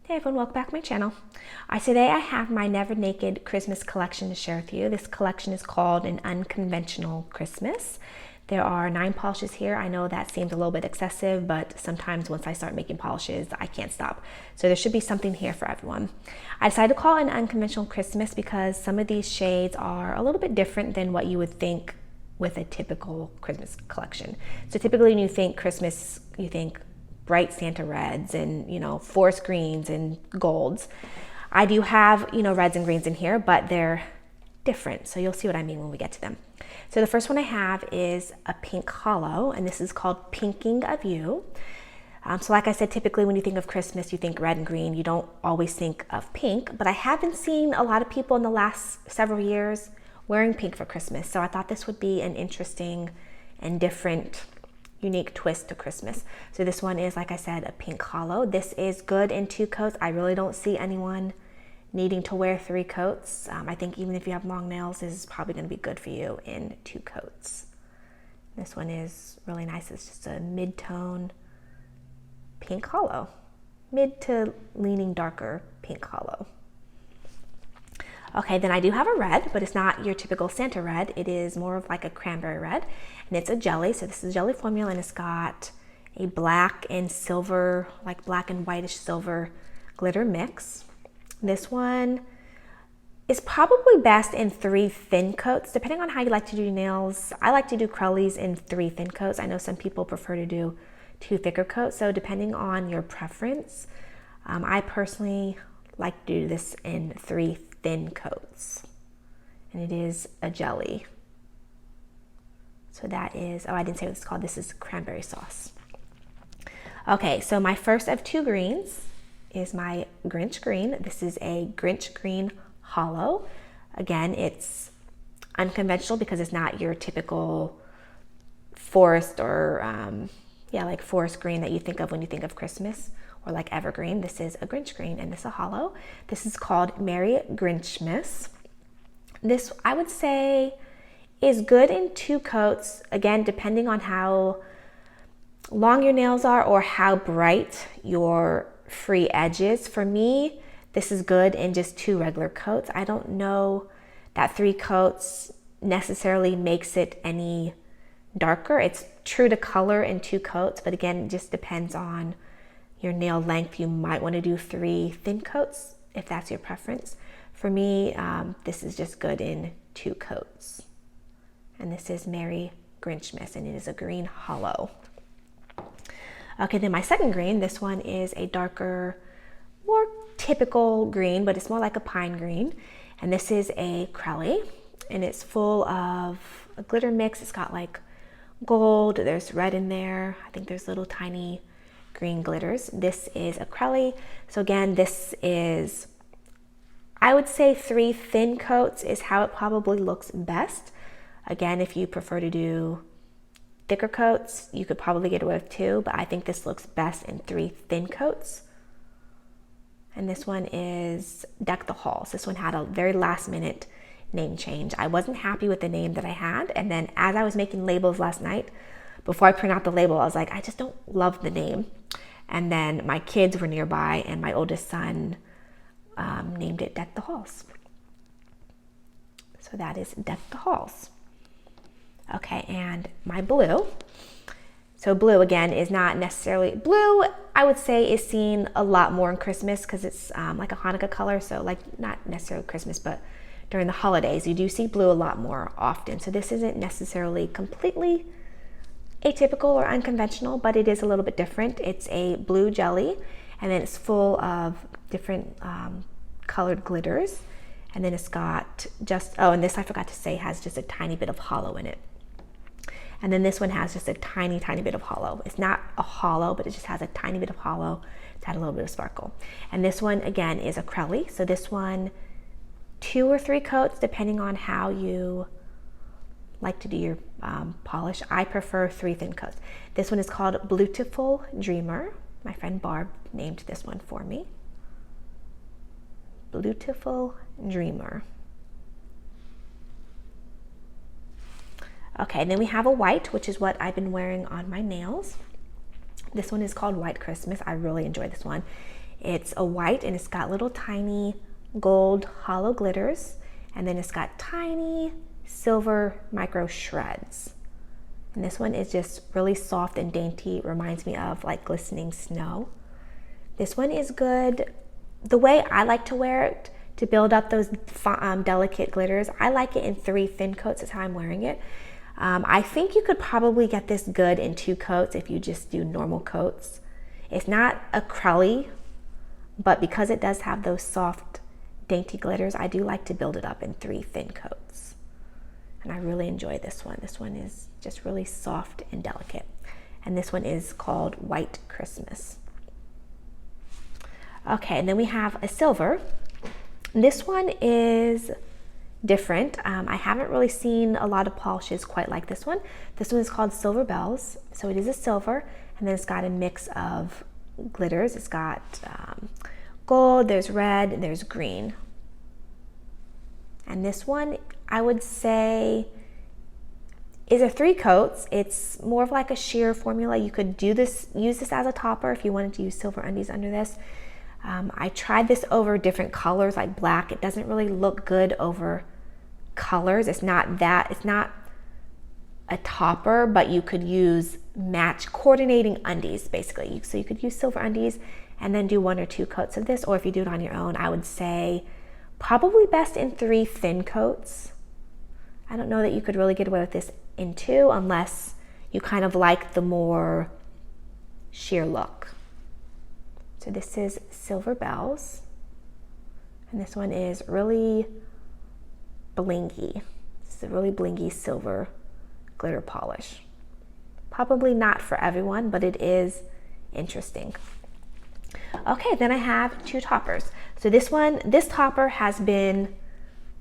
Hey everyone, welcome back to my channel. Today I have my Never Naked Christmas collection to share with you. This collection is called an Unconventional Christmas. There are 9 polishes here. I know that seems a little bit excessive, but sometimes once I start making polishes, I can't stop. So there should be something here for everyone. I decided to call it an Unconventional Christmas because some of these shades are a little bit different than what you would think with a typical Christmas collection. So typically when you think Christmas, you think bright Santa reds and, forest greens and golds. I do have, reds and greens in here, but they're different. So you'll see what I mean when we get to them. So the first one I have is a pink hollow, and this is called Pinking of You. So like I said, typically when you think of Christmas, you think red and green. You don't always think of pink, but I have been seeing a lot of people in the last several years wearing pink for Christmas. So I thought this would be an interesting and different unique twist to Christmas. So this one is, like I said, a pink hollow. This is good in 2 coats. I really don't see anyone needing to wear 3 coats. I think even if you have long nails, this is probably going to be good for you in 2 coats. This one is really nice. It's just a mid-tone pink hollow. Mid to leaning darker pink hollow. Okay, then I do have a red, but it's not your typical Santa red. It is more of like a cranberry red, and it's a jelly. So this is a jelly formula, and it's got a black and silver, like black and whitish silver glitter mix. This one is probably best in 3 thin coats, depending on how you like to do nails. I like to do curlies in 3 thin coats. I know some people prefer to do 2 thicker coats, so depending on your preference, I personally like to do this in 3 thin coats, and it is a jelly. So that is, I didn't say what it's called. This is cranberry sauce. Okay, so my first of 2 greens is my Grinch green. This is a Grinch green hollow. Again, it's unconventional because it's not your typical forest or like forest green that you think of when you think of Christmas, or like evergreen. This is a Grinch green, and this is a hollow. This is called Merry Grinchmas. This, I would say, is good in 2 coats, again, depending on how long your nails are or how bright your free edge is. For me, this is good in just 2 regular coats. I don't know that 3 coats necessarily makes it any darker. It's true to color in 2 coats, but again, it just depends on your nail length. You might want to do 3 thin coats if that's your preference. For me, this is just good in 2 coats. And this is Merry Grinchmas, and it is a green hollow. Okay, then my second green, this one is a darker, more typical green, but it's more like a pine green. And this is a Crelly, and it's full of a glitter mix. It's got like gold, there's red in there. I think there's little tiny green glitters. This is a Crelly. So again, this is, I would say 3 thin coats is how it probably looks best. Again, if you prefer to do thicker coats, you could probably get away with 2, but I think this looks best in 3 thin coats. And this one is Deck the Halls. This one had a very last minute name change. I wasn't happy with the name that I had, and then as I was making labels last night, before I print out the label, I was like, I just don't love the name. And then my kids were nearby, and my oldest son named it Deck the Halls. So that is Deck the Halls. Okay, and my blue. So blue, again, is not necessarily, blue I would say is seen a lot more in Christmas because it's like a Hanukkah color. So like not necessarily Christmas, but during the holidays, you do see blue a lot more often. So this isn't necessarily completely atypical or unconventional, but it is a little bit different. It's a blue jelly, and then it's full of different colored glitters. And then it's got just, and this I forgot to say has just a tiny bit of hollow in it. And then this one has just a tiny, tiny bit of hollow. It's not a hollow, but it just has a tiny bit of hollow to add a little bit of sparkle. And this one, again, is a Crelly. So this one, 2 or 3 coats, depending on how you like to do your polish. I prefer 3 thin coats. This one is called Beautiful Dreamer. My friend Barb named this one for me. Beautiful Dreamer. Okay, and then we have a white, which is what I've been wearing on my nails. This one is called White Christmas. I really enjoy this one. It's a white and it's got little tiny gold hollow glitters, and then it's got tiny silver micro shreds. And this one is just really soft and dainty. It reminds me of like glistening snow. This one is good. The way I like to wear it to build up those delicate glitters, I like it in 3 thin coats. That's how I'm wearing it. I think you could probably get this good in 2 coats if you just do normal coats. It's not acrylic, but because it does have those soft, dainty glitters, I do like to build it up in 3 thin coats. And I really enjoy this one. This one is just really soft and delicate. And this one is called White Christmas. Okay, and then we have a silver. This one is different. I haven't really seen a lot of polishes quite like this one. This one is called Silver Bells. So it is a silver, and then it's got a mix of glitters. It's got gold, there's red, and there's green. And this one, I would say, is a 3 coats. It's more of like a sheer formula. You could use this as a topper if you wanted to use silver undies under this. I tried this over different colors like black. It doesn't really look good over colors. It's not a topper, but you could use coordinating undies basically. So you could use silver undies and then do 1 or 2 coats of this, or if you do it on your own, I would say probably best in 3 thin coats. I don't know that you could really get away with this in 2 unless you kind of like the more sheer look. So this is Silver Bells, and this one is really blingy. This is a really blingy silver glitter polish. Probably not for everyone, but it is interesting. Okay, then I have 2 toppers. So this topper has been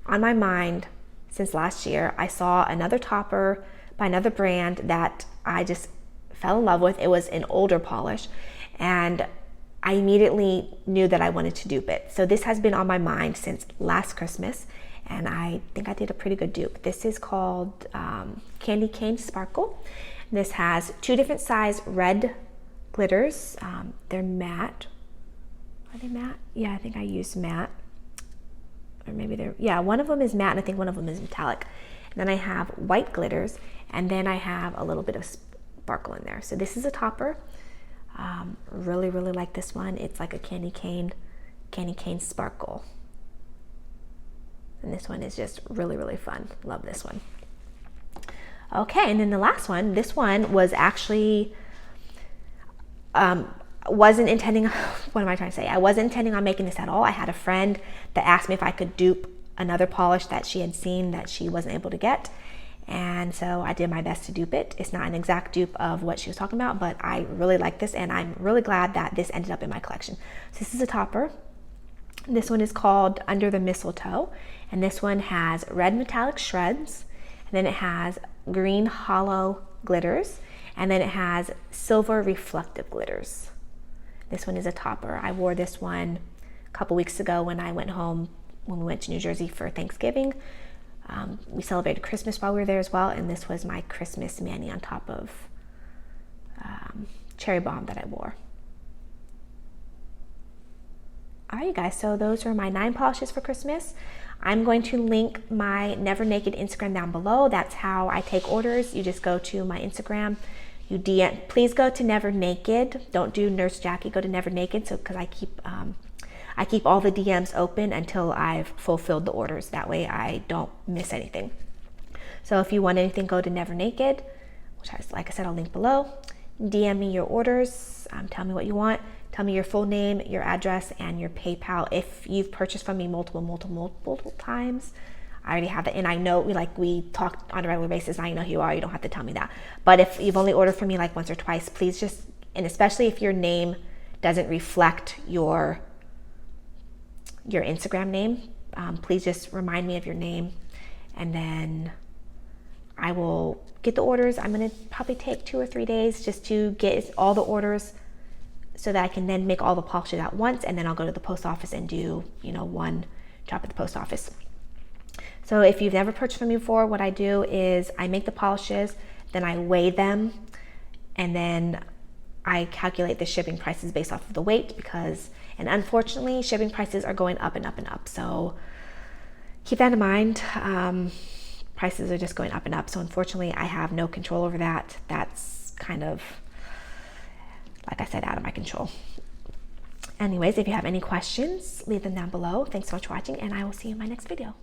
on my mind since last year. I saw another topper by another brand that I just fell in love with. It was an older polish, and I immediately knew that I wanted to dupe it. So this has been on my mind since last Christmas, and I think I did a pretty good dupe. This is called Candy Cane Sparkle. This has 2 different size red glitters. They're matte. Are they matte? Yeah, I think I used matte. Or maybe one of them is matte, and I think one of them is metallic. And then I have white glitters, and then I have a little bit of sparkle in there. So this is a topper. Really, really like this one. It's like a candy cane sparkle. And this one is just really, really fun. Love this one. Okay, and then the last one, this one was actually, wasn't intending, what am I trying to say? I wasn't intending on making this at all. I had a friend that asked me if I could dupe another polish that she had seen that she wasn't able to get. And so I did my best to dupe it. It's not an exact dupe of what she was talking about, but I really like this, and I'm really glad that this ended up in my collection. So this is a topper. This one is called Under the Mistletoe, and this one has red metallic shreds, and then it has green hollow glitters, and then it has silver reflective glitters. This one is a topper. I wore this one a couple weeks ago when I went home, when we went to New Jersey for Thanksgiving. We celebrated Christmas while we were there as well, and this was my Christmas mani on top of cherry bomb that I wore. All right, you guys, so those are my 9 polishes for Christmas. I'm going to link my Never Naked Instagram down below. That's how I take orders. You just go to my Instagram, you DM. Please go to Never Naked. Don't do Nurse Jackie. Go to Never Naked. So because I keep all the DMs open until I've fulfilled the orders. That way I don't miss anything. So if you want anything, go to Never Naked, which has, like I said, I'll link below. DM me your orders. Tell me what you want. Tell me your full name, your address, and your PayPal. If you've purchased from me multiple times, I already have that. And I know, we talk on a regular basis, and I know who you are. You don't have to tell me that. But if you've only ordered from me like once or twice, please just, and especially if your name doesn't reflect your Instagram name, please just remind me of your name, and then I will get the orders. I'm going to probably take 2 or 3 days just to get all the orders so that I can then make all the polishes at once, and then I'll go to the post office and do, one drop at the post office. So if you've never purchased from me before, what I do is I make the polishes, then I weigh them, and then I calculate the shipping prices based off of the weight, because And unfortunately, shipping prices are going up and up and up. So keep that in mind. Prices are just going up and up. So unfortunately, I have no control over that. That's kind of, like I said, out of my control. Anyways, if you have any questions, leave them down below. Thanks so much for watching, and I will see you in my next video.